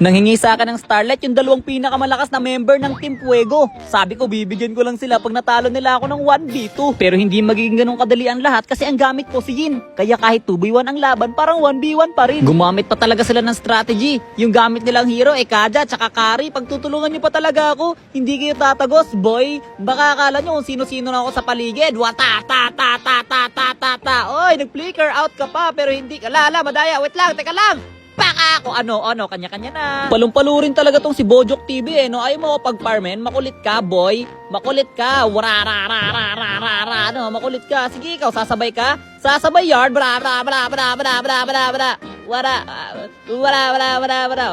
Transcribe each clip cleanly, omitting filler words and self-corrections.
Nanghingi sa akin ng Starlight yung dalawang pinakamalakas na member ng Team Fuego. Sabi ko bibigyan ko lang sila pag natalo nila ako ng 1v2. Pero hindi magiging ganun kadali ang lahat kasi ang gamit ko si Yin. Kaya kahit 2v1 ang laban, parang 1v1 pa rin. Gumamit pa talaga sila ng strategy. Yung gamit nilang hero, Kaja, tsaka Kari. Pagtutulungan niyo pa talaga ako, hindi kayo tatagos, boy. Baka akala nyo kung sino-sino na ako sa paligid. Wata, ta, ta, ta, ta, ta, ta, ta. Oy, nag-flicker out ka pa pero hindi ka. Lala, madaya, wait lang, teka lang. Baka ako, ano, kanya-kanya na. Palumpalo rin talaga tong si Bojok TV no? Ayaw mo ako pag-farmen, makulit ka, boy. Makulit ka, makulit ka. Sige, ikaw, sasabay ka? Sasabay yard, bra. Wala.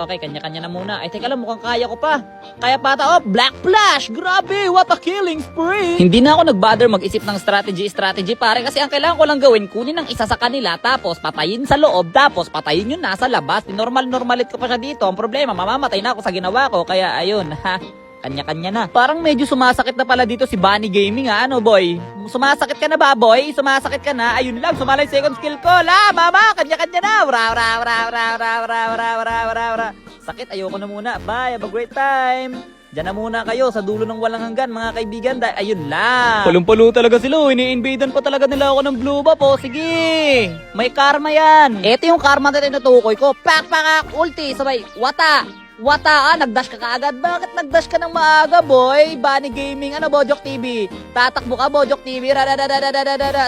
Okay, kanya-kanya na muna. Ay, teka lang, mukhang kaya ko pa. Kaya pata, Black Flash! Grabe, what a killing spree! Hindi na ako nag-bother mag-isip ng strategy, pare, kasi ang kailangan ko lang gawin, kunin ang isa sa kanila, tapos patayin sa loob, tapos patayin yung nasa labas. Normalit ko pa siya dito. Ang problema, mamamatay na ako sa ginawa ko, kaya ayun, kanya-kanya na. Parang medyo sumasakit na pala dito si Bunny Gaming ano boy? Sumasakit ka na ba boy? Sumasakit ka na? Ayun lang, sumalay second skill ko. Mama, kanya-kanya na. Sakit, ayoko na muna. Bye, have a great time. Diyan na muna kayo sa dulo ng walang hanggan mga kaibigan. Ayun lang. Palumpalo talaga sila. Ini-invadean pa talaga nila ako ng blue buff. Sige, may karma yan. Ito yung karma na tinutukoy ko. Pak, ulti, sabay, Wata, nagdash ka kaagad. Bakit nagdash ka ng maaga, boy? Bunny Gaming, Bojok TV. Tatakbo ka, Bojok TV.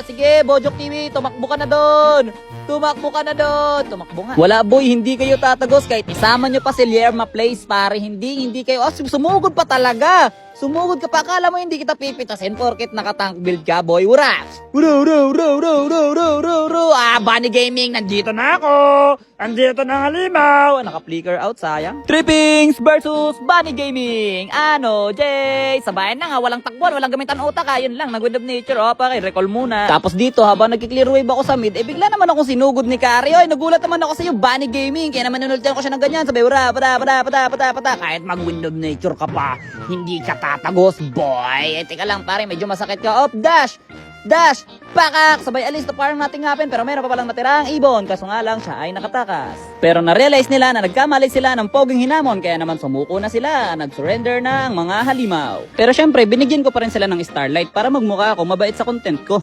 Sige, Bojok TV, tumakbo ka na doon. Tumakbo nga. Wala, boy, hindi kayo tatagos. Kahit isama nyo pa si Lerma Place, pare. Hindi kayo. Sumugod pa talaga. Sumugod ka pa. Akala mo hindi kita pipitasin porket nakatank build ka, boy. Ura! Bunny Gaming, nandito na ako. Andito na ang halimaw. Naka-flicker out, sayang. Trippings versus Bunny Gaming. Jay? Sabayan na nga, walang takbuhan, walang gamitan utak. Yun lang, nag-wind of nature. Recall muna. Tapos dito, habang nag-clear wave ako sa mid, bigla naman ako sinugod ni Kari. Nagulat naman ako sa iyo, Bunny Gaming. Kaya naman nunultihan ko siya ng ganyan. Sabi, pata. Kahit mag-wind of nature ka pa, hindi ka tatagos, boy. Teka lang, pare, medyo masakit ka. Dash! Pakak! Sabay alis na parang nothing happen pero meron pa palang natirang ibon. Kaso nga lang siya ay nakatakas. Pero na-realize nila na nagkamali sila ng poging hinamon kaya naman sumuko na sila. Nag-surrender na ang mga halimaw. Pero syempre, binigyan ko pa rin sila ng Starlight para magmukha ako mabait sa content ko.